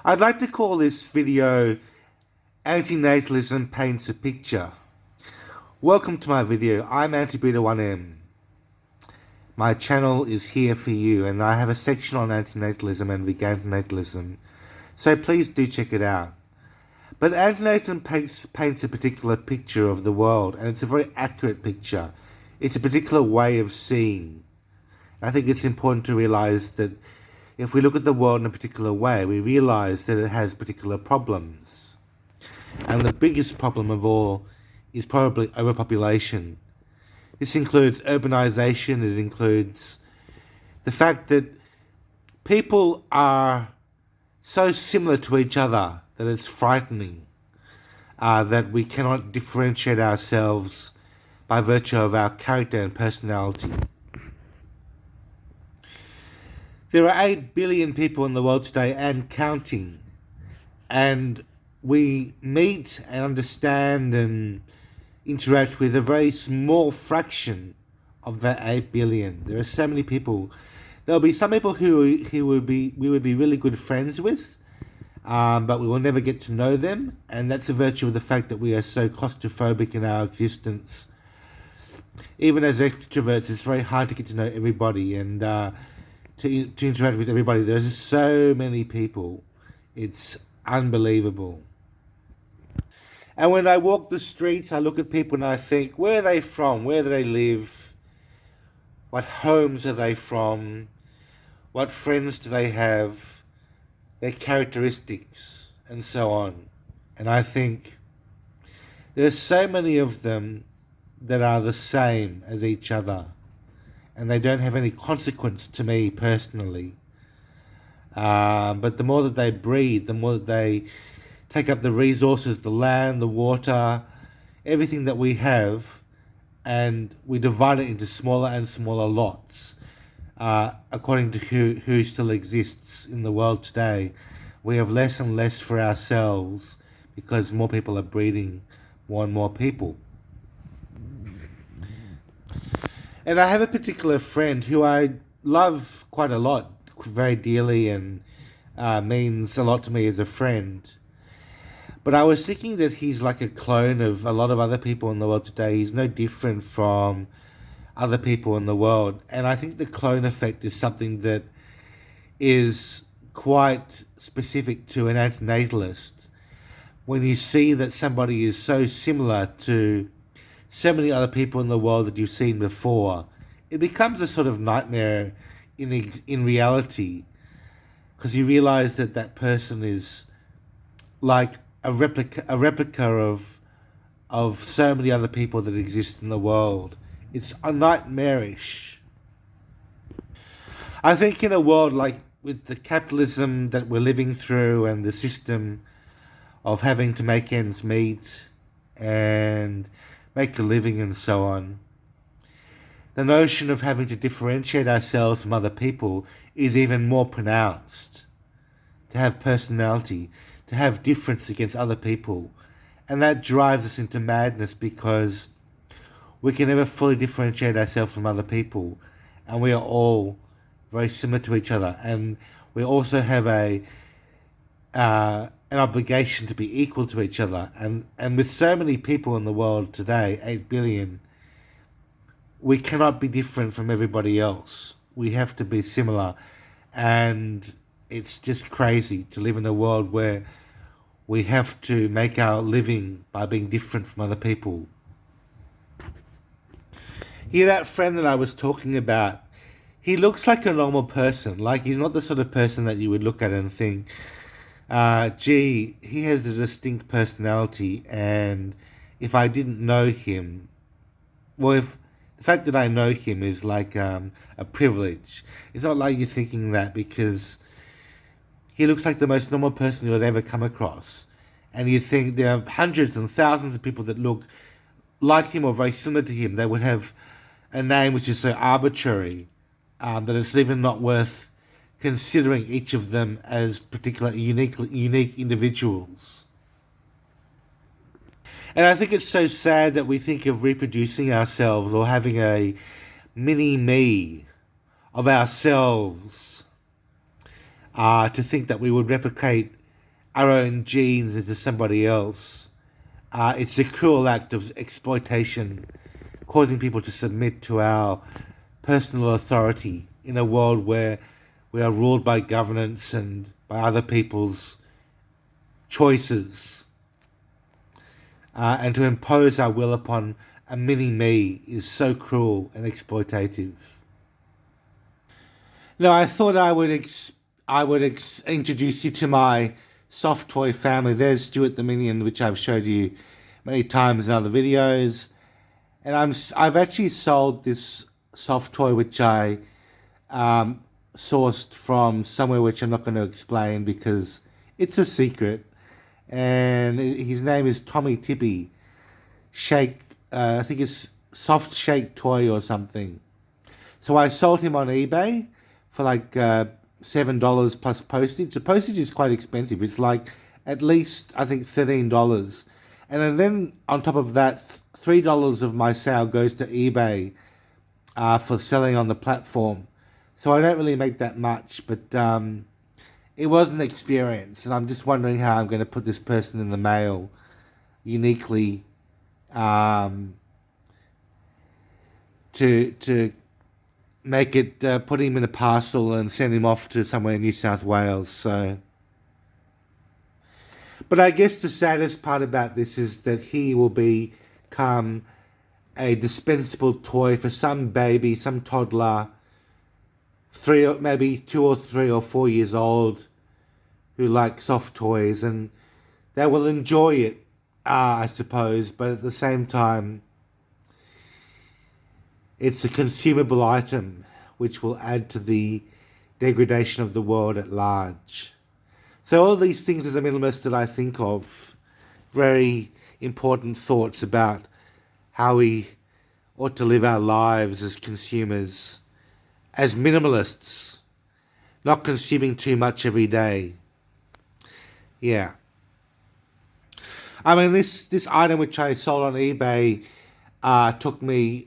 I'd like to call this video Antinatalism Paints a Picture. Welcome to my video. I'm Anti-Beta1M. My channel is here for you, and I have a section on antinatalism and vegantinatalism, so please do check it out. But antinatalism paints a particular picture of the world, and it's a very accurate picture. It's a particular way of seeing. I think it's important to realize that if we look at the world in a particular way, we realize that it has particular problems. And the biggest problem of all is probably overpopulation. This includes urbanization, it includes the fact that people are so similar to each other that it's frightening, that we cannot differentiate ourselves by virtue of our character and personality. There are 8 billion people in the world today and counting, and we meet and understand and interact with a very small fraction of that 8 billion. There are so many people. There'll be some people who we would be really good friends with, but we will never get to know them, and that's a virtue of the fact that we are so claustrophobic in our existence. Even as extroverts, it's very hard to get to know everybody and to interact with everybody. There's just so many people. It's unbelievable. And when I walk the streets, I look at people and I think, where are they from? Where do they live? What homes are they from? What friends do they have? Their characteristics, and so on. And I think there are so many of them that are the same as each other, and they don't have any consequence to me personally. But the more that they breed, the more that they take up the resources, the land, the water, everything that we have, and we divide it into smaller and smaller lots, according to who still exists in the world today. We have less and less for ourselves because more people are breeding more and more people. And I have a particular friend who I love quite a lot, very dearly, and means a lot to me as a friend. But I was thinking that he's like a clone of a lot of other people in the world today. He's no different from other people in the world. And I think the clone effect is something that is quite specific to an antinatalist. When you see that somebody is so similar to so many other people in the world that you've seen before, it becomes a sort of nightmare in reality, because you realize that that person is like a replica of so many other people that exist in the world. It's nightmarish. I think in a world like with the capitalism that we're living through and the system of having to make ends meet and make a living and so on, the notion of having to differentiate ourselves from other people is even more pronounced. To have personality, to have difference against other people. And that drives us into madness because we can never fully differentiate ourselves from other people. And we are all very similar to each other. And we also have an obligation to be equal to each other. And with so many people in the world today, 8 billion, we cannot be different from everybody else. We have to be similar. And it's just crazy to live in a world where we have to make our living by being different from other people. Hear that friend that I was talking about? He looks like a normal person. Like, he's not the sort of person that you would look at and think, gee, he has a distinct personality, and if I didn't know him, well, if the fact that I know him is like a privilege. It's not like you're thinking that, because he looks like the most normal person you would ever come across. And you think there are hundreds and thousands of people that look like him or very similar to him. They would have a name which is so arbitrary that it's even not worth considering each of them as particular unique individuals. And I think it's so sad that we think of reproducing ourselves or having a mini-me of ourselves to think that we would replicate our own genes into somebody else. It's a cruel act of exploitation, causing people to submit to our personal authority in a world where we are ruled by governance and by other people's choices. And to impose our will upon a mini me is so cruel and exploitative. Now, I thought introduce you to my soft toy family. There's Stuart the Minion, which I've showed you many times in other videos, and I've actually sold this soft toy which I sourced from somewhere which I'm not going to explain because it's a secret. And his name is Tommy Tippy Shake. I think it's Soft Shake Toy or something. So I sold him on eBay for like $7 plus postage. The postage is quite expensive. It's like at least I think $13, and then on top of that, $3 of my sale goes to eBay for selling on the platform. So I don't really make that much, but it was an experience, and I'm just wondering how I'm going to put this person in the mail uniquely to make it, put him in a parcel and send him off to somewhere in New South Wales. So, but I guess the saddest part about this is that he will become a dispensable toy for some baby, some toddler, maybe 2 or 3 or 4 years old, who like soft toys, and they will enjoy it, I suppose. But at the same time, it's a consumable item which will add to the degradation of the world at large. So all these things as a minimalist that I think of, very important thoughts about how we ought to live our lives as consumers, as minimalists, not consuming too much every day. Yeah. I mean, this item which I sold on eBay took me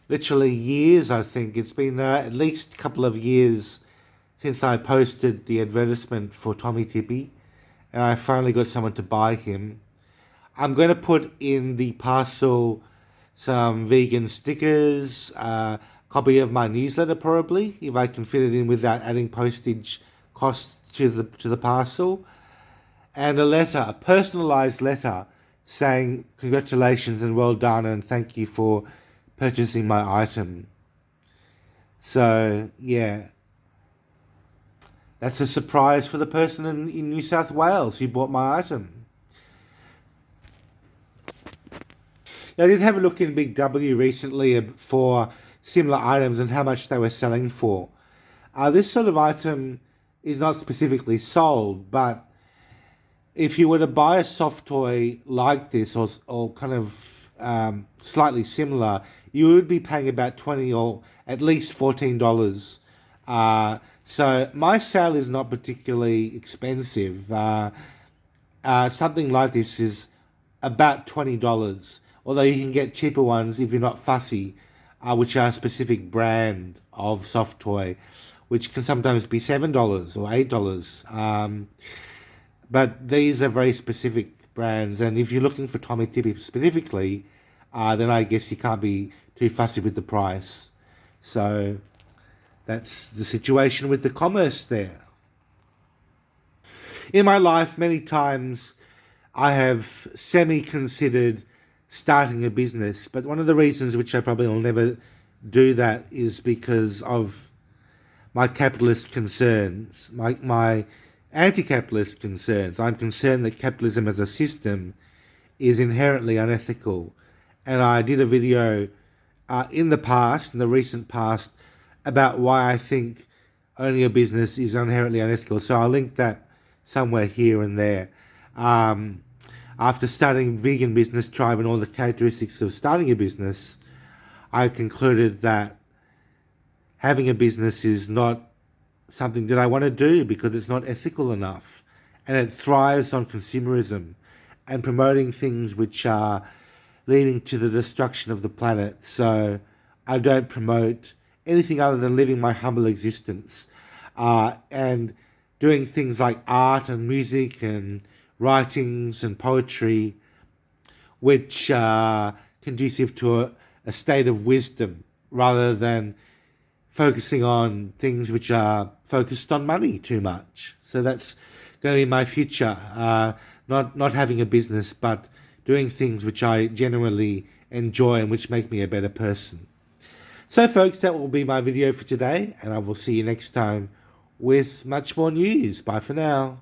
literally years, I think. It's been at least a couple of years since I posted the advertisement for Tommy Tippy, and I finally got someone to buy him. I'm going to put in the parcel some vegan stickers, copy of my newsletter probably, if I can fit it in without adding postage costs to the parcel, and a letter, a personalized letter saying congratulations and well done and thank you for purchasing my item. So yeah, that's a surprise for the person in New South Wales who bought my item. Now, I did have a look in Big W recently for similar items and how much they were selling for. This sort of item is not specifically sold, but if you were to buy a soft toy like this or kind of slightly similar, you would be paying about $20 or at least $14. So my sale is not particularly expensive. Something like this is about $20, although you can get cheaper ones if you're not fussy, which are a specific brand of soft toy, which can sometimes be $7 or $8. But these are very specific brands, and if you're looking for Tommy Tippy specifically, then I guess you can't be too fussy with the price. So that's the situation with the commerce there. In my life, many times I have semi-considered starting a business, but one of the reasons which I probably will never do that is because of my capitalist concerns, my anti-capitalist concerns. I'm concerned that capitalism as a system is inherently unethical, and I did a video in the recent past, about why I think owning a business is inherently unethical. So I'll link that somewhere here and there. After studying Vegan Business Tribe and all the characteristics of starting a business, I concluded that having a business is not something that I want to do because it's not ethical enough, and it thrives on consumerism and promoting things which are leading to the destruction of the planet. So I don't promote anything other than living my humble existence and doing things like art and music and writings and poetry which are conducive to a state of wisdom, rather than focusing on things which are focused on money too much. So that's going to be my future. Not having a business, but doing things which I genuinely enjoy and which make me a better person. So folks, that will be my video for today, and I will see you next time with much more news. Bye for now.